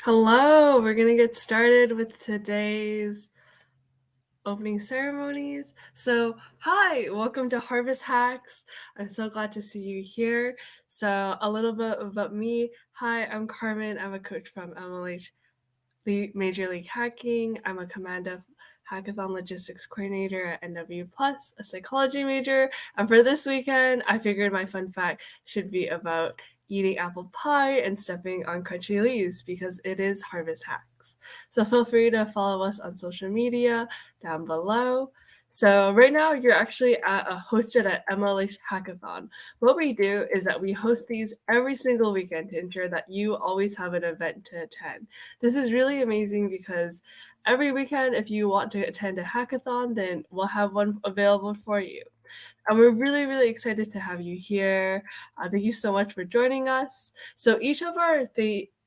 Hello, we're going to get started with today's opening ceremonies. So, hi, welcome to Harvest Hacks. I'm so glad to see you here. So, a little bit about me. Hi, I'm Carmen. I'm a coach from MLH Major League Hacking. I'm a Commando Hackathon Logistics Coordinator at NW Plus, a psychology major. And for this weekend, I figured my fun fact should be about eating apple pie and stepping on crunchy leaves because it is Harvest Hacks. So feel free to follow us on social media down below. So right now you're actually hosted at MLH Hackathon. What we do is that we host these every single weekend to ensure that you always have an event to attend. This is really amazing because every weekend, if you want to attend a hackathon, then we'll have one available for you. And we're really, really excited to have you here. Thank you so much for joining us. So each of our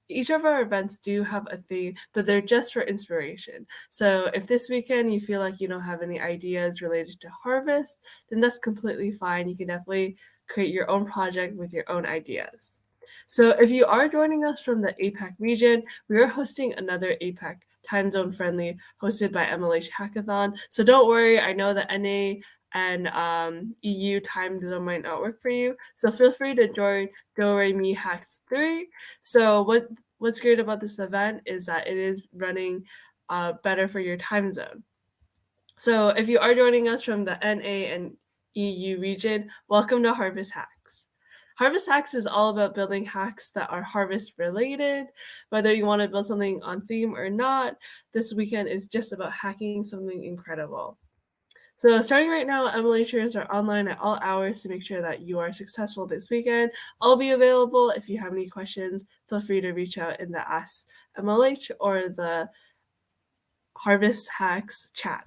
events do have a theme, but they're just for inspiration. So if this weekend you feel like you don't have any ideas related to harvest, then that's completely fine. You can definitely create your own project with your own ideas. So if you are joining us from the APAC region, we are hosting another APAC time zone friendly hosted by MLH Hackathon. So don't worry, I know that NA and EU time zone might not work for you. So feel free to join Do Re Mi Hacks 3. So what's great about this event is that it is running better for your time zone. So if you are joining us from the NA and EU region, welcome to Harvest Hacks. Harvest Hacks is all about building hacks that are harvest related. Whether you want to build something on theme or not, this weekend is just about hacking something incredible. So starting right now, MLH trainers are online at all hours to make sure that you are successful this weekend. I'll be available. If you have any questions, feel free to reach out in the Ask MLH or the Harvest Hacks chat.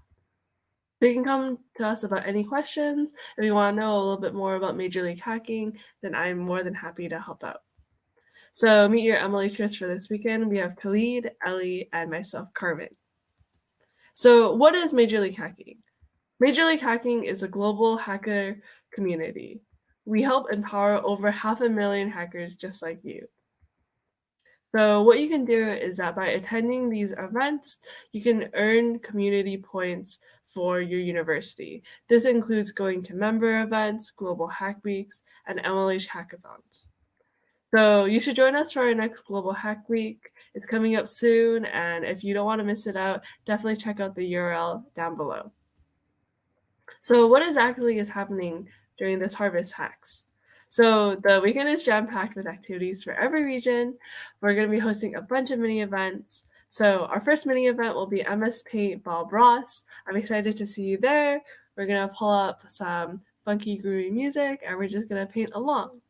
So you can come to us about any questions. If you want to know a little bit more about Major League Hacking, then I'm more than happy to help out. So meet your MLHers for this weekend. We have Khalid, Ellie, and myself, Carmen. So what is Major League Hacking? Major League Hacking is a global hacker community. We help empower over 500,000 hackers just like you. So what you can do is that by attending these events, you can earn community points for your university. This includes going to member events, global hack weeks, and MLH hackathons. So you should join us for our next Global Hack Week. It's coming up soon, and if you don't want to miss it out, definitely check out the URL down below. So what exactly is happening during this Harvest Hacks? So the weekend is jam-packed with activities for every region. We're going to be hosting a bunch of mini events. So our first mini event will be MS Paint Bob Ross. I'm excited to see you there. We're going to pull up some funky, groovy music, and we're just going to paint along.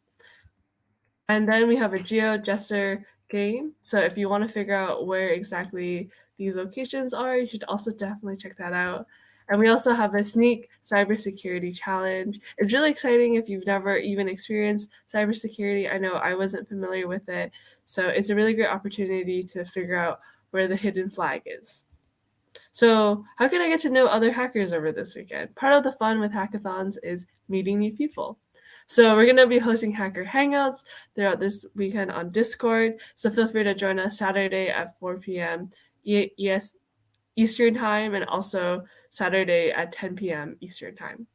And then we have a GeoGuessr game. So if you want to figure out where exactly these locations are, you should also definitely check that out. And we also have a sneak cybersecurity challenge. It's really exciting if you've never even experienced cybersecurity. I know I wasn't familiar with it, so it's a really great opportunity to figure out where the hidden flag is. So, how can I get to know other hackers over this weekend? Part of the fun with hackathons is meeting new people. So, we're going to be hosting hacker hangouts throughout this weekend on Discord. So, feel free to join us Saturday at 4 p.m. Eastern Time and also Saturday at 10 p.m. Eastern Time.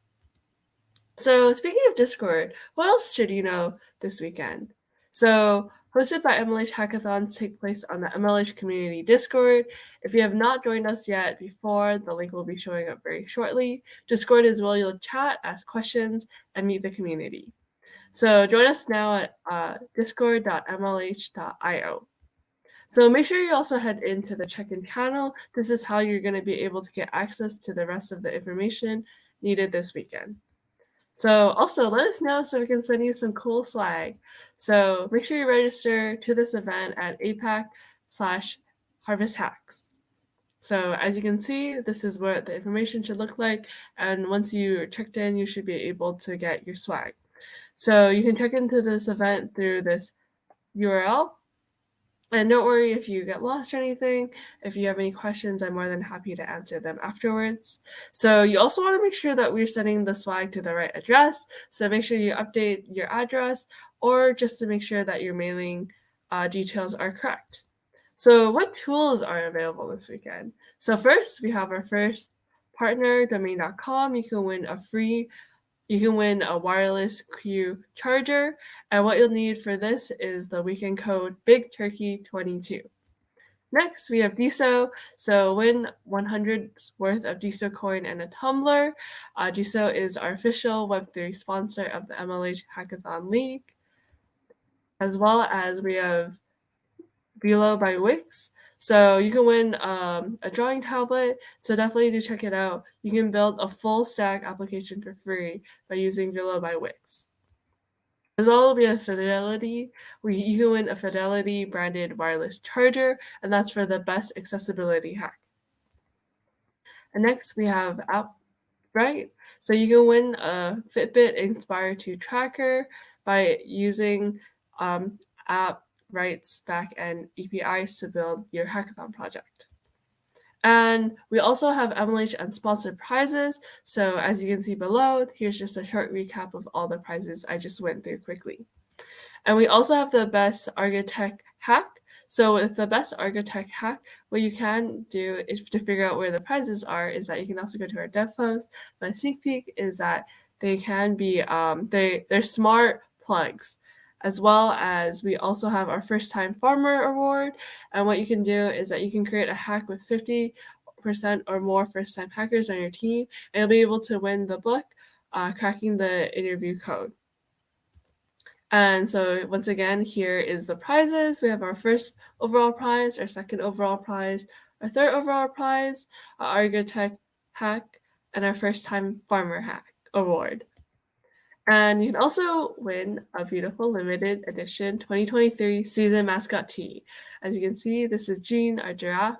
So, speaking of Discord, what else should you know this weekend? So, hosted by MLH hackathons take place on the MLH community Discord. If you have not joined us yet before, the link will be showing up very shortly. Discord is where you'll chat, ask questions, and meet the community. So, join us now at discord.mlh.io. So make sure you also head into the check-in channel. This is how you're going to be able to get access to the rest of the information needed this weekend. So also let us know so we can send you some cool swag. So make sure you register to this event at APAC/HarvestHacks. So as you can see, this is what the information should look like. And once you're checked in, you should be able to get your swag. So you can check into this event through this URL. And don't worry if you get lost or anything. If you have any questions, I'm more than happy to answer them afterwards. So you also want to make sure that we're sending the swag to the right address. So make sure you update your address or just to make sure that your mailing details are correct. So what tools are available this weekend? So first, we have our first partner, domain.com. You can win a wireless Q charger, and what you'll need for this is the weekend code BIGTURKEY22. Next, we have DISO. So win 100 worth of DISO coin and a tumbler. DISO is our official Web3 sponsor of the MLH Hackathon League. As well as we have Velo by Wix. So you can win a drawing tablet. So definitely do check it out. You can build a full stack application for free by using Velo by Wix. As well, we have Fidelity. You can win a Fidelity branded wireless charger, and that's for the best accessibility hack. And next we have Right. So you can win a Fitbit Inspire 2 tracker by using App Right's backend APIs to build your hackathon project. And we also have MLH unsponsored prizes. So as you can see below, here's just a short recap of all the prizes I just went through quickly. And we also have the best Argotech hack. So with the best Argotech hack, what you can do is to figure out where the prizes are is that you can also go to our dev post. But a sneak peek is that they can be they're smart plugs, as well as we also have our first time farmer award. And what you can do is that you can create a hack with 50% or more first time hackers on your team, and you'll be able to win the book, Cracking the Interview Code. And so once again, here is the prizes. We have our first overall prize, our second overall prize, our third overall prize, our Argotech hack, and our first time farmer hack award. And you can also win a beautiful limited edition 2023 season mascot tee. As you can see, this is Jean, our giraffe,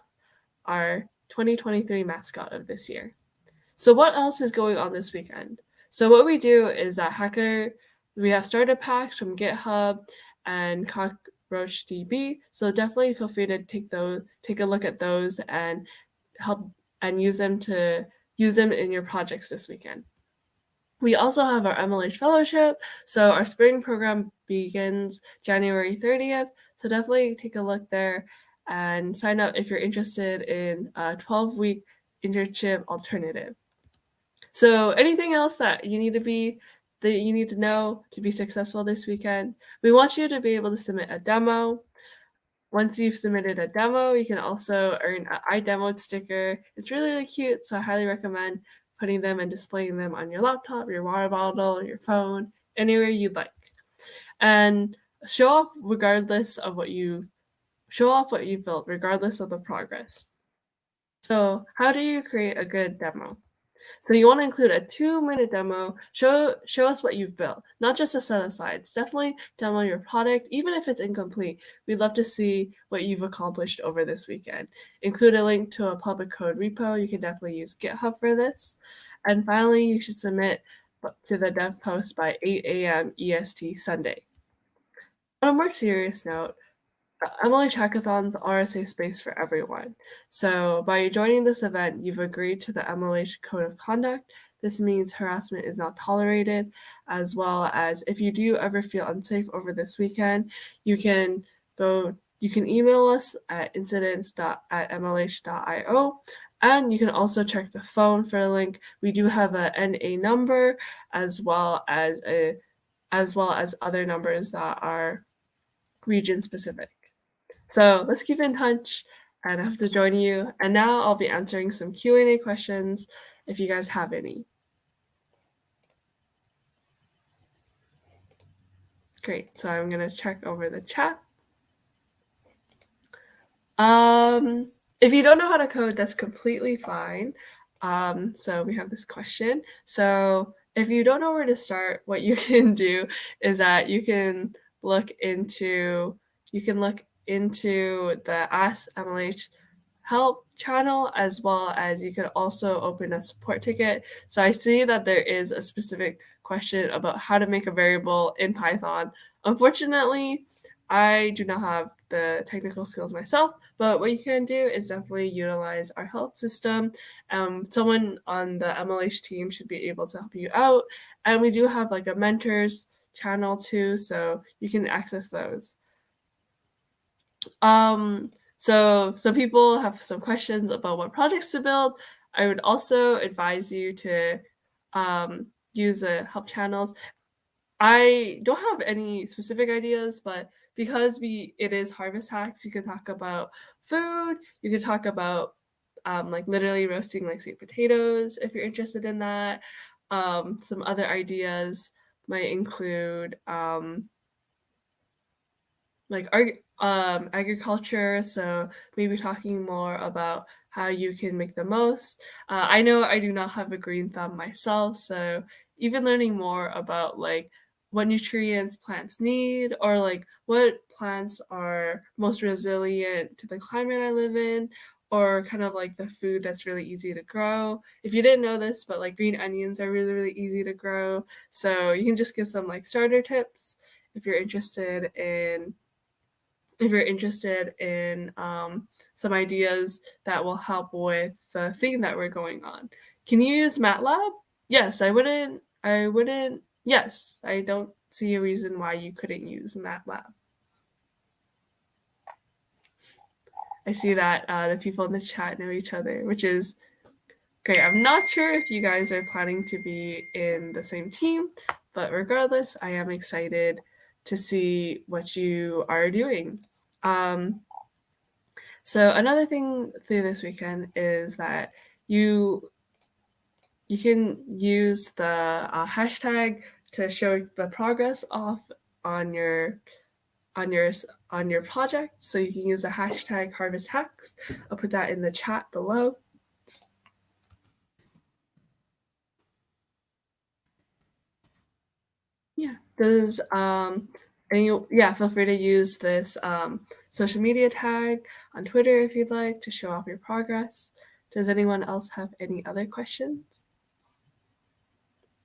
our 2023 mascot of this year. So what else is going on this weekend? So what we do is that we have starter packs from GitHub and CockroachDB. So definitely feel free to take a look at those and help and use them in your projects this weekend. We also have our MLH Fellowship. So our spring program begins January 30th. So definitely take a look there and sign up if you're interested in a 12-week internship alternative. So anything else that you need to know to be successful this weekend? We want you to be able to submit a demo. Once you've submitted a demo, you can also earn an I demoed sticker. It's really, really cute, so I highly recommend putting them and displaying them on your laptop, your water bottle, your phone, anywhere you'd like. And show off what you built, regardless of the progress. So how do you create a good demo? So you want to include a 2-minute demo. Show us what you've built, not just a set of slides. Definitely demo your product, even if it's incomplete. We'd love to see what you've accomplished over this weekend. Include a link to a public code repo. You can definitely use GitHub for this. And finally, you should submit to the dev post by 8 a.m. EST Sunday. On a more serious note, MLH hackathons are a safe space for everyone. So by joining this event, you've agreed to the MLH Code of Conduct. This means harassment is not tolerated, as well as if you do ever feel unsafe over this weekend, you can email us at incidents@mlh.io, and you can also check the phone for a link. We do have a NA number as well as other numbers that are region specific. So let's keep in touch, and I have to join you. And now I'll be answering some Q&A questions if you guys have any. Great, so I'm gonna check over the chat. If you don't know how to code, that's completely fine. So we have this question. So if you don't know where to start, what you can do is that you can look into the Ask MLH help channel, as well as you could also open a support ticket. So I see that there is a specific question about how to make a variable in Python. Unfortunately, I do not have the technical skills myself, but what you can do is definitely utilize our help system. Someone on the MLH team should be able to help you out. And we do have like a mentors channel too, so you can access those. So people have some questions about what projects to build. I would also advise you to use the help channels. I don't have any specific ideas, but because it is Harvest Hacks, you can talk about food. You can talk about like literally roasting like sweet potatoes if you're interested in that. Some other ideas might include like agriculture, so maybe talking more about how you can make the most. I know I do not have a green thumb myself, so even learning more about like what nutrients plants need, or like what plants are most resilient to the climate I live in, or kind of like the food that's really easy to grow. If you didn't know this, but like green onions are really, really easy to grow. So you can just give some like starter tips if you're interested in some ideas that will help with the theme that we're going on. Can you use MATLAB? Yes, I wouldn't. Yes, I don't see a reason why you couldn't use MATLAB. I see that the people in the chat know each other, which is great. I'm not sure if you guys are planning to be in the same team, but regardless, I am excited to see what you are doing. So another thing through this weekend is that you can use the hashtag to show the progress off on your project. So you can use the hashtag HarvestHacks. I'll put that in the chat below. Yeah, feel free to use this social media tag on Twitter if you'd like to show off your progress. Does anyone else have any other questions?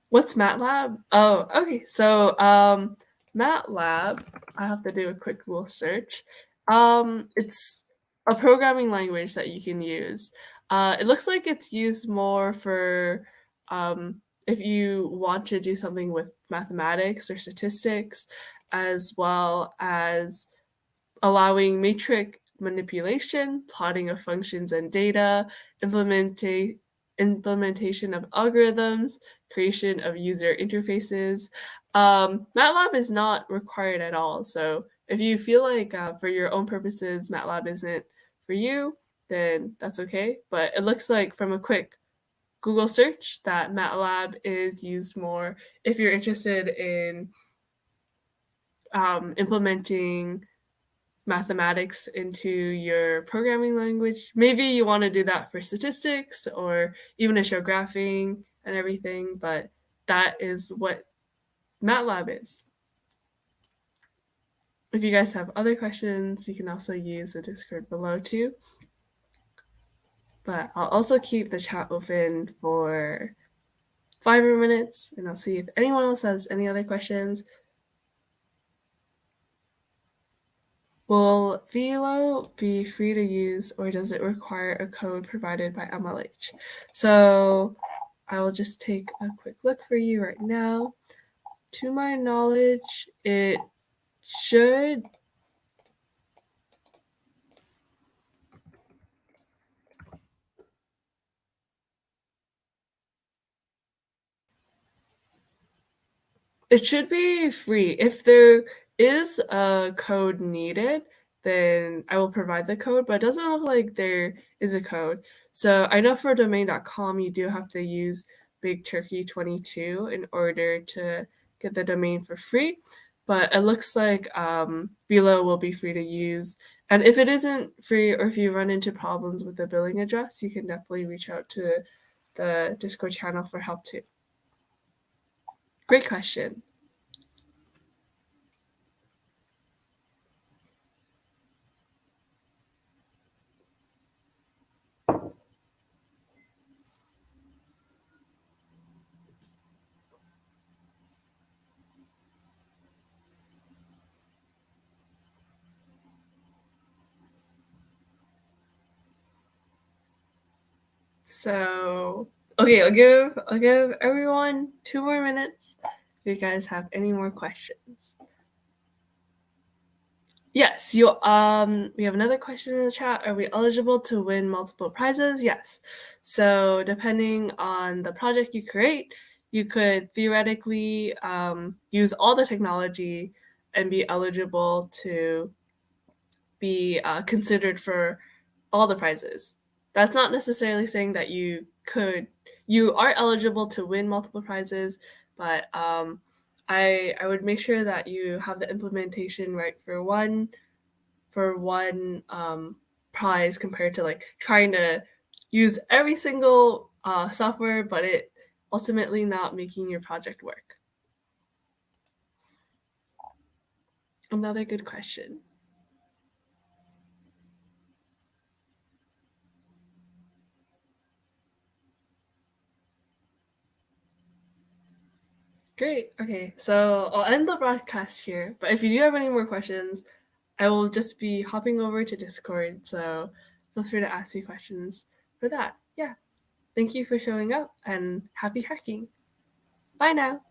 What's MATLAB? Oh, okay. So MATLAB, I have to do a quick Google search. It's a programming language that you can use. It looks like it's used more for if you want to do something with mathematics or statistics, as well as allowing matrix manipulation, plotting of functions and data, implementation of algorithms, creation of user interfaces. MATLAB is not required at all. So if you feel like for your own purposes, MATLAB isn't for you, then that's okay. But it looks like from a quick Google search that MATLAB is used more if you're interested in implementing mathematics into your programming language. Maybe you want to do that for statistics or even to show graphing and everything, but that is what MATLAB is. If you guys have other questions, you can also use the Discord below too. But I'll also keep the chat open for 5 more minutes, and I'll see if anyone else has any other questions. Will Velo be free to use, or does it require a code provided by MLH? So I will just take a quick look for you right now. To my knowledge, it should. It should be free. If there is a code needed, then I will provide the code, but it doesn't look like there is a code. So I know for domain.com, you do have to use Big Turkey 22 in order to get the domain for free, but it looks like Velo will be free to use. And if it isn't free, or if you run into problems with the billing address, you can definitely reach out to the Discord channel for help too. Great question. So okay, I'll give everyone 2 more minutes if you guys have any more questions. Yes, we have another question in the chat. Are we eligible to win multiple prizes? Yes. So depending on the project you create, you could theoretically use all the technology and be eligible to be considered for all the prizes. That's not necessarily saying that you are eligible to win multiple prizes, but I would make sure that you have the implementation right for one prize compared to like trying to use every single software, but it ultimately not making your project work. Another good question. Great. Okay, so I'll end the broadcast here, but if you do have any more questions, I will just be hopping over to Discord, so feel free to ask me questions for that. Yeah. Thank you for showing up, and happy hacking. Bye now.